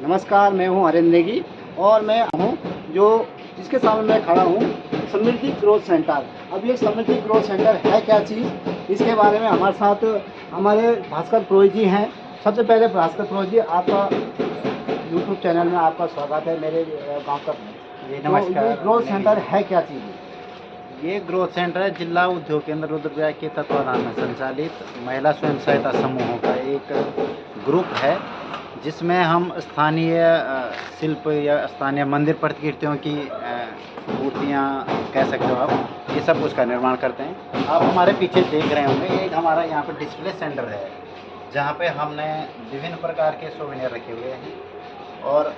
नमस्कार, मैं हूं हरेंद्र नेगी और मैं हूं जो जिसके सामने मैं खड़ा हूं समृद्धि ग्रोथ सेंटर। अब ये समृद्धि ग्रोथ सेंटर है क्या चीज़, इसके बारे में हमारे साथ हमारे भास्कर पुरोहित जी हैं। सबसे पहले भास्कर पुरोहित जी, आपका यूट्यूब चैनल में आपका स्वागत है मेरे गांव का। जी तो नमस्कार। ये ग्रोथ सेंटर है क्या चीज़? ये ग्रोथ सेंटर जिला उद्योग केंद्र रुद्रप्रयाग के तत्वाधान में संचालित महिला स्वयं सहायता समूहों का एक ग्रुप है, जिसमें हम स्थानीय शिल्प या स्थानीय मंदिर प्रतिकृतियों की मूर्तियाँ कह सकते हो आप, ये सब कुछ का निर्माण करते हैं। आप हमारे पीछे देख रहे होंगे, एक हमारा यहाँ पर डिस्प्ले सेंटर है, जहाँ पे हमने विभिन्न प्रकार के सोवेनियर रखे हुए हैं। और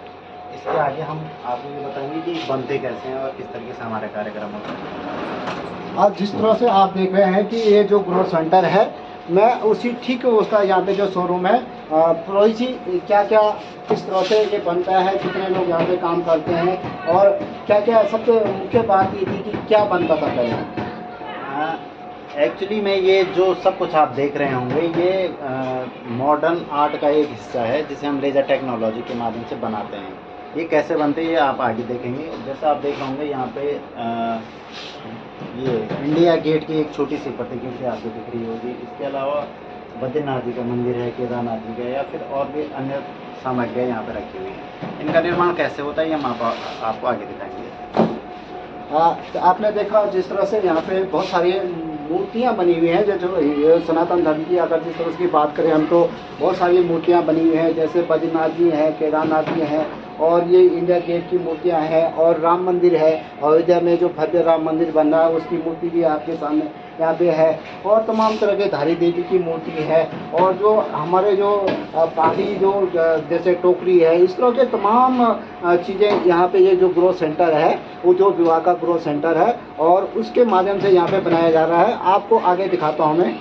इसके आगे हम आपको ये बताएंगे कि बनते कैसे हैं और किस तरीके से हमारे कार्यक्रम होते हैं। आज जिस तरह से आप देख रहे हैं कि ये जो ग्रोथ सेंटर है, मैं उसी ठीक उसका यहाँ पे जो शोरूम है। पुरोहित जी, क्या क्या किस तरह से ये बनता है, कितने लोग यहाँ पे काम करते हैं और क्या क्या सबसे मुख्य बात ये थी कि क्या बनता था पहले? एक्चुअली में ये जो सब कुछ आप देख रहे होंगे, ये मॉडर्न आर्ट का एक हिस्सा है, जिसे हम लेज़र टेक्नोलॉजी के माध्यम से बनाते हैं। ये कैसे बनते हैं ये आप आगे देखेंगे। जैसा आप देख रहे होंगे यहाँ पे ये इंडिया गेट की एक छोटी सी प्रतिकृति आपको दिख रही होगी। इसके अलावा बद्रीनाथ जी का मंदिर है, केदारनाथ जी का, या फिर और भी अन्य सामग्रियाँ यहाँ पे रखी हुई हैं। इनका निर्माण कैसे होता है ये हम आपको आगे दिखाएंगे। तो आपने देखा जिस तरह से यहाँ पे बहुत सारी मूर्तियाँ बनी हुई हैं। जो सनातन धर्म की अगर जिस तरह की बात करें हम, तो बहुत सारी मूर्तियाँ बनी हुई हैं, जैसे बद्रीनाथ जी हैं, केदारनाथ जी हैं, और ये इंडिया गेट की मूर्तियाँ हैं, और राम मंदिर है अयोध्या में जो भव्य राम मंदिर बन रहा है उसकी मूर्ति भी आपके सामने यहाँ पे है, और तमाम तरह के धारी देवी की मूर्ति है, और जो हमारे जो पहाड़ी जो जैसे टोकरी है, इस तरह के तमाम चीज़ें यहाँ पे ये जो ग्रोथ सेंटर है वो जो विवाह का ग्रोथ सेंटर है और उसके माध्यम से यहाँ पे बनाया जा रहा है। आपको आगे दिखाता हूँ मैं।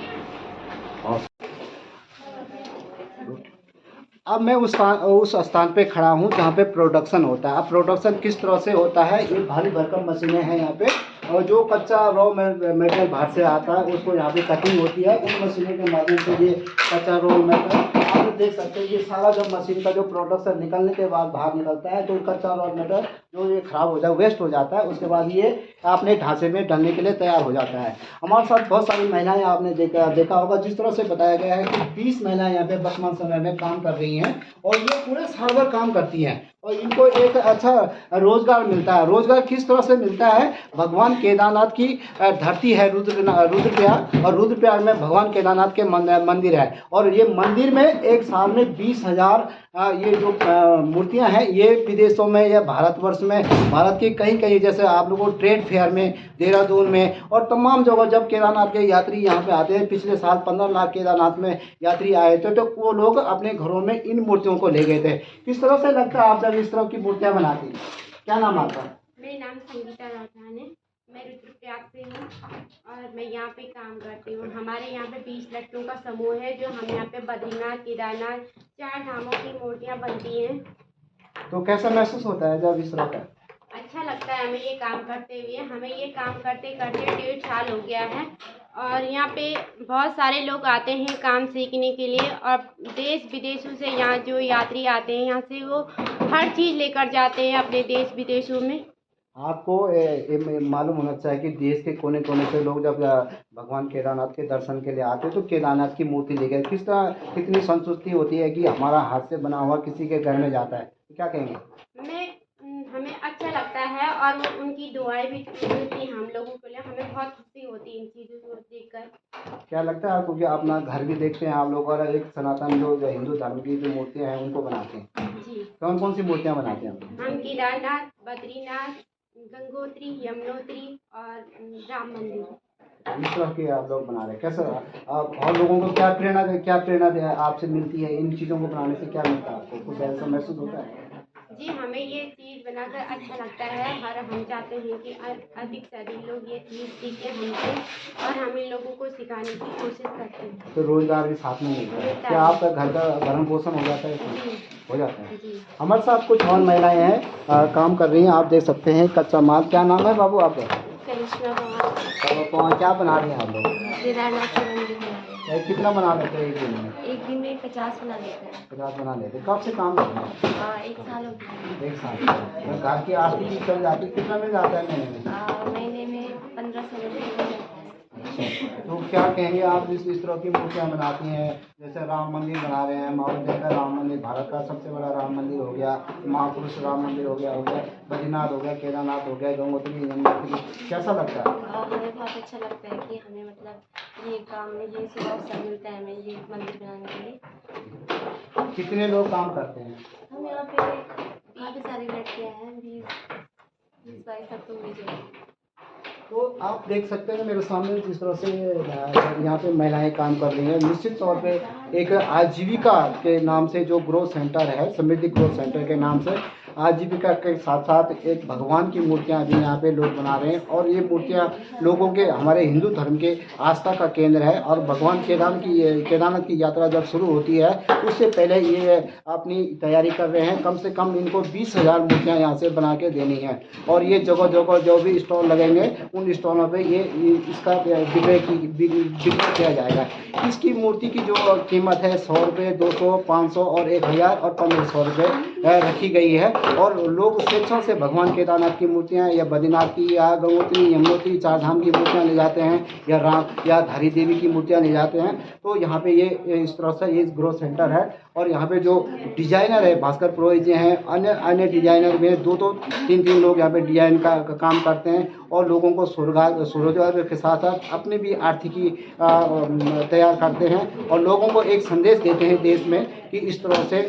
अब मैं उस स्थान पे खड़ा हूँ जहाँ पे प्रोडक्शन होता है। अब प्रोडक्शन किस तरह से होता है, ये भारी भरकम मशीनें हैं यहाँ पे, और जो कच्चा रॉ मेटेरियल बाहर से आता है उसको यहाँ पे कटिंग होती है। उन मशीनों के माध्यम से ये कच्चा रॉ मेटेरियल आप देख सकते हैं, ये सारा जब मशीन का जो प्रोडक्शन निकलने के बाद बाहर निकलता है तो कच्चा रॉ मेटेरियल जो ये खराब हो जाए, वेस्ट हो जाता है, उसके बाद ये अपने ढांचे में डालने के लिए तैयार हो जाता है। हमारे साथ बहुत सारी महिलाएं आपने देखा होगा, जिस तरह से बताया गया है कि 20 महिलाएं यहाँ पे वर्तमान समय में काम कर रही हैं, और ये पूरे साल भर काम करती हैं और इनको एक अच्छा रोजगार मिलता है। रोजगार किस तरह से मिलता है, भगवान केदारनाथ की धरती है रुद्रप्रयाग, और रुद्रप्रयाग में भगवान केदारनाथ के मंदिर है, और ये मंदिर में एक साल में 20,000 ये जो मूर्तियां हैं, ये विदेशों में या भारतवर्ष में, भारत के कहीं कहीं, जैसे आप लोगों को ट्रेड फेयर में, देहरादून में और तमाम जगह जब केदारनाथ के यात्री यहाँ पे आते हैं, पिछले साल 15 लाख केदारनाथ में यात्री आए थे, तो वो लोग अपने घरों में इन मूर्तियों को ले गए थे। किस तरह से लगता है आप जब इस तरह की मूर्तियाँ बनाती? क्या नाम आपका? मेरा नाम संगीता राठान है, मैं रुद्रप्रयाग से हूँ और मैं यहाँ पे काम करती हूँ। हमारे यहाँ पे 20 लड़कियों का समूह है, जो हम यहाँ पे बद्रीनाथ, केदारनाथ, 4 धामों की मूर्तियाँ बनती हैं। तो कैसा महसूस होता है जब इस तरह का? अच्छा लगता है हमें ये काम करते हुए। हमें ये काम करते करते 1.5 साल हो गया है, और यहाँ पे बहुत सारे लोग आते हैं काम सीखने के लिए, और देश विदेशों से यहाँ जो यात्री आते हैं, यहाँ से वो हर चीज़ लेकर जाते हैं अपने देश विदेशों में। आपको मालूम होना चाहिए कि देश के कोने कोने से लोग जब भगवान केदारनाथ के दर्शन के लिए आते हैं तो केदारनाथ की मूर्ति लेकर किस तरह कितनी संतुष्टि होती है कि हमारा हाथ से बना हुआ किसी के घर में जाता है, क्या कहेंगे? हमें अच्छा लगता है, और वो उनकी दुआएं भी मिलती हैं हम लोगों के लिए। हमें बहुत खुशी होती है इन चीज़ों को देखकर। क्या लगता है आपको कि अपना घर भी देखते हैं आप लोग, और एक सनातन जो हिंदू धर्म की जो मूर्तियाँ हैं उनको बनाते हैं? जी। कौन कौन सी मूर्तियाँ बनाते हैं हम केदारनाथ, बद्रीनाथ, गंगोत्री, यमुनोत्री और राम मंदिर, इस तरह के आप लोग बना रहे हैं। कैसा आप और लोगों को क्या प्रेरणा आपसे मिलती है, इन चीज़ों को बनाने से क्या मिलता है आपको, कुछ ऐसा महसूस होता है? जी हमें ये चीज़ बनाकर अच्छा लगता है, और हम चाहते हैं कि अधिक से अधिक लोग ये चीज़ सीखें हमसे, और हम इन लोगों को सिखाने की कोशिश करते हैं। तो रोजगार भी साथ में मिलता है, क्या आपका घर का भरण पोषण हो जाता है? हो जाता है। हमारे साथ कुछ और महिलाएं हैं काम कर रही हैं, आप देख सकते हैं कच्चा माल। क्या नाम है बाबू आपका? करिश्मा पवार। क्या बना रही हैं आप लोग? केदारनाथ के मंदिर में। कितना बना लेते हैं एक दिन में? एक दिन में 50 बना लेते हैं। 50 बना लेते हैं। कब से काम कर रहे हैं? हाँ, 1 साल हो गया। 1 साल। तो घर की आर्थिक चल जाती, कितना मिल जाता है महीने में? महीने में 1500 रुपये मिल जाता है। तो क्या कहेंगे आप इस तरह की मूर्तियाँ बनाती हैं, जैसे राम मंदिर बना रहे हैं, अयोध्या का राम मंदिर, भारत का सबसे बड़ा राम मंदिर हो गया, महापुरुष राम मंदिर हो गया, बद्रीनाथ हो गया, केदारनाथ हो गया, गंगोत्री, यमुनोत्री, कैसा लगता है? हमें बहुत अच्छा लगता है कि हमें मतलब ये काम में ये से अवसर मिलता है हमें ये मंदिर बनाने के लिए। कितने लोग काम करते हैं? हम यहाँ पे काफ़ी सारी लड़कियाँ हैं, 20-22 तक तो हुई जाएगी। तो आप देख सकते हैं मेरे सामने जिस तरह से यहाँ पे महिलाएं काम कर रही हैं, निश्चित तौर पे एक आजीविका के नाम से जो ग्रोथ सेंटर है, समृद्धि ग्रोथ सेंटर के नाम से आजीविका के साथ साथ एक भगवान की मूर्तियाँ भी यहाँ पे लोग बना रहे हैं। और ये मूर्तियाँ लोगों के, हमारे हिंदू धर्म के आस्था का केंद्र है। और भगवान केदारनाथ की यात्रा जब शुरू होती है उससे पहले ये अपनी तैयारी कर रहे हैं। कम से कम इनको 20,000 मूर्तियाँ यहाँ से बना के देनी है। और ये जगह जगह जो भी स्टॉल लगेंगे उन स्टॉलों पे ये इसका विक्रय किया जाएगा। इसकी मूर्ति की जो कीमत है 100 रुपये, 200, 500 और 1000 और 1500 रुपये रखी गई है। और लोग स्वेच्छा से भगवान केदारनाथ की मूर्तियाँ या बद्रीनाथ की या गंगोत्री, यमुनोत्री, चार धाम की मूर्तियाँ ले जाते हैं, या राम या धारी देवी की मूर्तियाँ ले जाते हैं। तो यहाँ पे ये इस तरह से ये ग्रोथ सेंटर है। और यहाँ पे जो डिजाइनर है, भास्कर पुरोहित जी हैं, अन्य डिजाइनर में 2-2, 3-3 लोग यहाँ पे डिजाइन का काम करते हैं। और लोगों को स्वरोजगार के साथ साथ अपनी भी आर्थिकी तैयार करते हैं। और लोगों को एक संदेश देते हैं देश में कि इस तरह से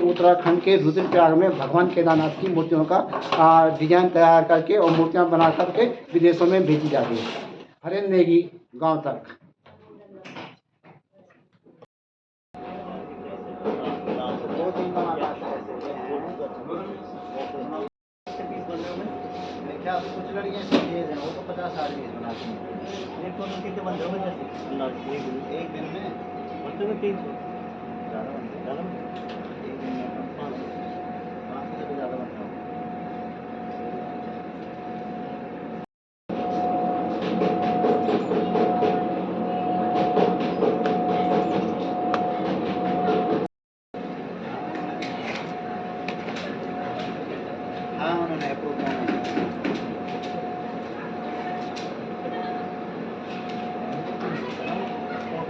उत्तराखंड के रुद्रप्रयाग में भगवान केदारनाथ की मूर्तियों का डिजाइन तैयार करके और मूर्तियाँ बना करके विदेशों में भेजी जाती है। हरेंद्र नेगी, गाँव तक। क्या कुछ लड़कियाँ तेज हैं, वो तो 50-60 पीस बनाती हैं। एक तो कितने बंदे होंगे जैसे एक दिन में? बंदे में 300 ज़्यादा बनते, एक दिन में 500 से ज़्यादा बनता है। हाँ, उन्होंने अप्रूव किया।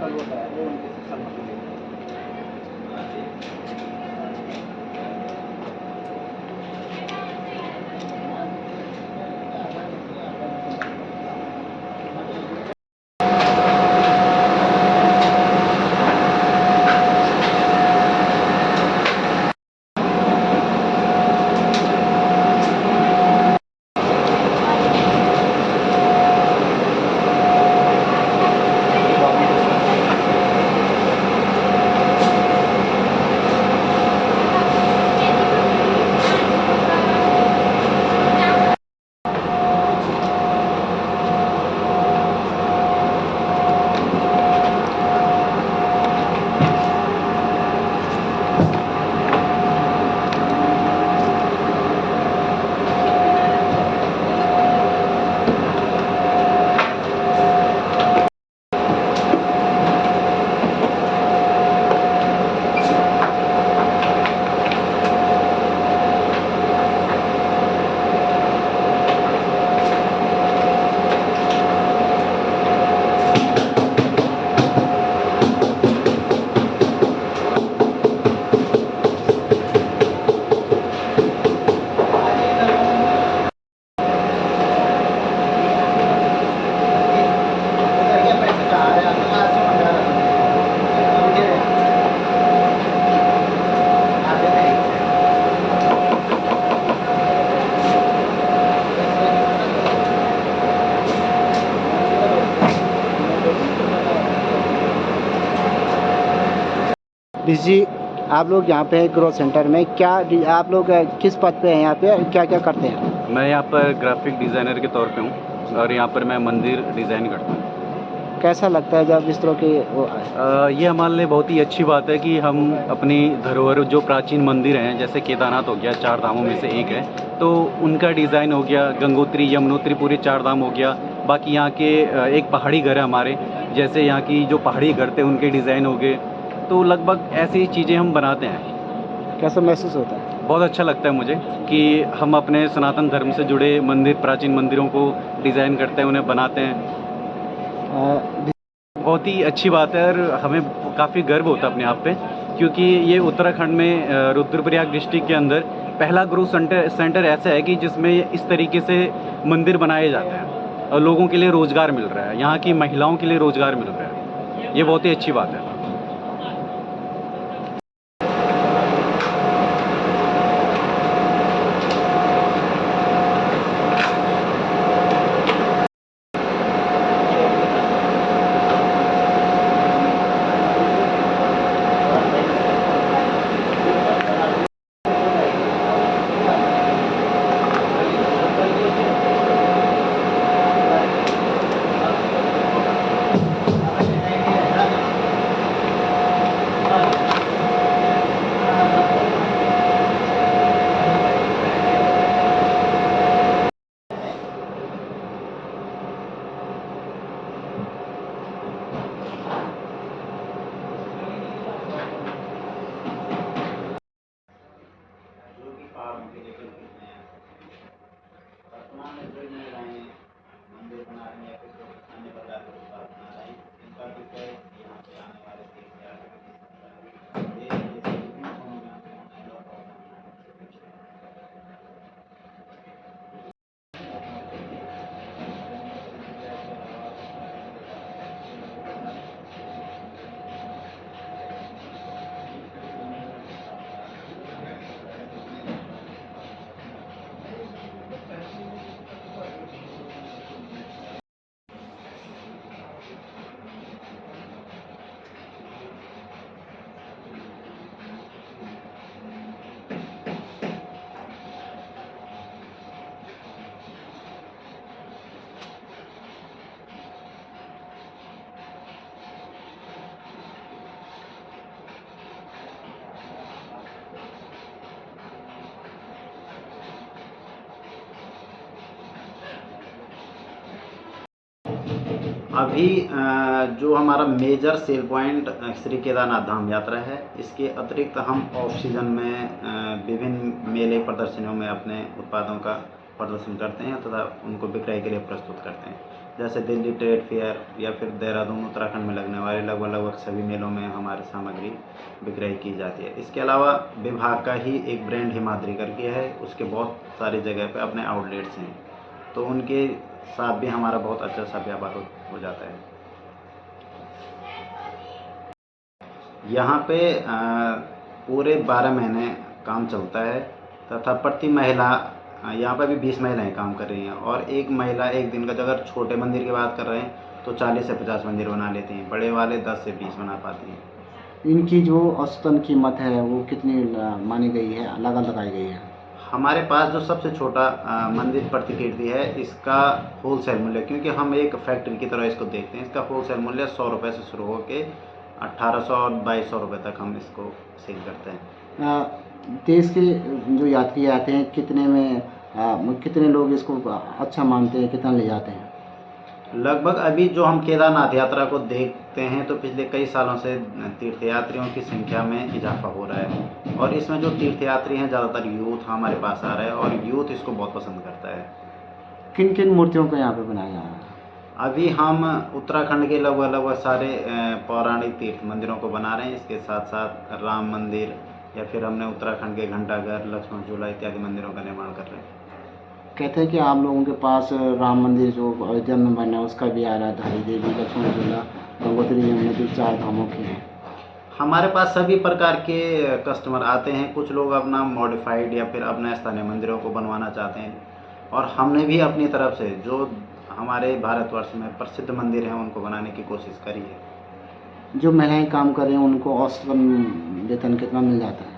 होता है वो उनकी सम्मति है। जी, आप लोग यहाँ पे ग्रोथ सेंटर में क्या आप लोग किस पद पे हैं यहाँ पे, क्या क्या करते हैं? मैं यहाँ पर ग्राफिक डिज़ाइनर के तौर पे हूँ और यहाँ पर मैं मंदिर डिज़ाइन करता हूँ। कैसा लगता है जब इस तरह की वो आए? ये हमारे लिए बहुत ही अच्छी बात है कि हम अपनी धरोहर जो प्राचीन मंदिर हैं, जैसे केदारनाथ हो गया, 4 धामों में से एक है, तो उनका डिज़ाइन हो गया, गंगोत्री, यमुनोत्री पूरे 4 धाम हो गया, बाकी यहाँ के एक पहाड़ी घर है हमारे, जैसे यहाँ की जो पहाड़ी घर थे उनके डिज़ाइन हो गए, तो लगभग ऐसी चीज़ें हम बनाते हैं। कैसा महसूस होता है? बहुत अच्छा लगता है मुझे कि हम अपने सनातन धर्म से जुड़े मंदिर, प्राचीन मंदिरों को डिज़ाइन करते हैं, उन्हें बनाते हैं। बहुत ही अच्छी बात है और हमें काफ़ी गर्व होता है अपने आप पे, क्योंकि ये उत्तराखंड में रुद्रप्रयाग डिस्ट्रिक्ट के अंदर पहला ग्रोथ सेंटर ऐसा है कि जिसमें इस तरीके से मंदिर बनाए जाते हैं और लोगों के लिए रोज़गार मिल रहा है, यहाँ की महिलाओं के लिए रोज़गार मिल रहा है। ये बहुत ही अच्छी बात है। अभी जो हमारा major sale point Shri Kedarnath Dham यात्रा है, इसके अतिरिक्त हम ऑफ सीजन में विभिन्न मेले प्रदर्शनियों में अपने उत्पादों का प्रदर्शन करते हैं तथा उनको बिक्री के लिए प्रस्तुत करते हैं। जैसे दिल्ली ट्रेड फेयर या फिर देहरादून उत्तराखंड में लगने वाले लगभग सभी मेलों में हमारी सामग्री बिक्री की जाती है। इसके अलावा विभाग का ही एक ब्रांड हिमाद्री करके है, उसके बहुत सारी जगह पे अपने आउटलेट्स हैं, तो उनके साथ भी हमारा बहुत अच्छा सा व्यापार हो जाता है। यहाँ पे पूरे 12 महीने काम चलता है तथा प्रति महिला यहाँ पर भी 20 महिलाएं काम कर रही हैं और एक महिला एक दिन का, अगर छोटे मंदिर की बात कर रहे हैं तो 40 से 50 मंदिर बना लेती हैं, बड़े वाले 10 से 20 बना पाती हैं। इनकी जो औसतन कीमत है वो कितनी मानी गई है, लगाई गई है? हमारे पास जो सबसे छोटा मंदिर प्रतिकीर्ति है, इसका होलसेल मूल्य, क्योंकि हम एक फैक्ट्री की तरह इसको देखते हैं, इसका होलसेल मूल्य 100 रुपये से शुरू होकर 1800 और 2200 रुपये तक हम इसको सेल करते हैं। देश के जो यात्री आते हैं कितने लोग इसको अच्छा मानते हैं, कितना ले जाते हैं? लगभग अभी जो हम केदारनाथ यात्रा को देखते हैं तो पिछले कई सालों से तीर्थयात्रियों की संख्या में इजाफा हो रहा है और इसमें जो तीर्थयात्री हैं ज़्यादातर यूथ हमारे पास आ रहा है और यूथ इसको बहुत पसंद करता है। किन किन मूर्तियों को यहाँ पे बनाया जा रहा है? अभी हम उत्तराखंड के लगभग सारे पौराणिक तीर्थ मंदिरों को बना रहे हैं, इसके साथ साथ राम मंदिर या फिर हमने उत्तराखंड के घंटाघर, लक्ष्मण झूला इत्यादि मंदिरों का निर्माण कर रहे हैं। कहते हैं कि आप लोगों के पास राम मंदिर जो अयोध्या में बना है उसका भी आ रहा है, धारी देवी, लक्ष्मण झूला, गंगोत्री यमुना जो 4 धामों के हैं। हमारे पास सभी प्रकार के कस्टमर आते हैं, कुछ लोग अपना मॉडिफाइड या फिर अपने स्थानीय मंदिरों को बनवाना चाहते हैं और हमने भी अपनी तरफ से जो हमारे भारतवर्ष में प्रसिद्ध मंदिर हैं उनको बनाने की कोशिश करी है। जो महिलाएं काम कर रही हैं उनको औसतन वेतन कितना मिल जाता है?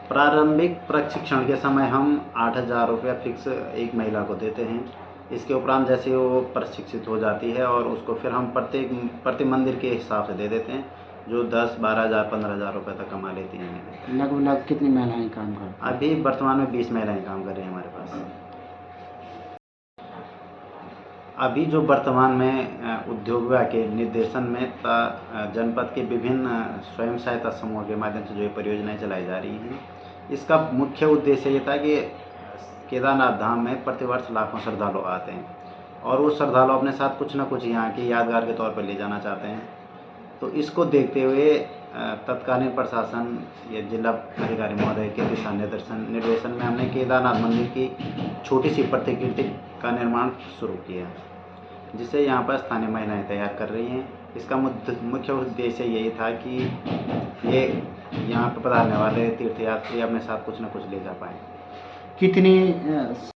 प्रारंभिक प्रशिक्षण के समय हम 8000 रुपया फिक्स एक महिला को देते हैं। इसके उपरांत जैसे वो प्रशिक्षित हो जाती है और उसको फिर हम प्रति मंदिर के हिसाब से दे देते हैं, जो 10, 12,000, 15,000 रुपये तक कमा लेती हैं। लगभग कितनी महिलाएं काम कर रही हैं? अभी वर्तमान में 20 महिलाएं काम कर रही हैं हमारे पास। अभी जो वर्तमान में उद्योग विभाग के निर्देशन में जनपद के विभिन्न स्वयं सहायता समूहों के माध्यम से जो ये परियोजनाएं चलाई जा रही हैं, इसका मुख्य उद्देश्य ये था कि केदारनाथ धाम में प्रतिवर्ष लाखों श्रद्धालु आते हैं और वो श्रद्धालु अपने साथ कुछ न कुछ यहाँ की यादगार के तौर पर ले जाना चाहते हैं। तो इसको देखते हुए तत्कालीन प्रशासन या जिला अधिकारी महोदय के दिशा निर्देशन में हमने केदारनाथ मंदिर की छोटी सी प्रतिकृति का निर्माण शुरू किया, जिसे यहाँ पर स्थानीय महिलाएं तैयार कर रही हैं। इसका मुख्य उद्देश्य यही था कि ये यहाँ पर पधारने वाले तीर्थयात्री अपने साथ कुछ न कुछ ले जा पाएँ। कितनी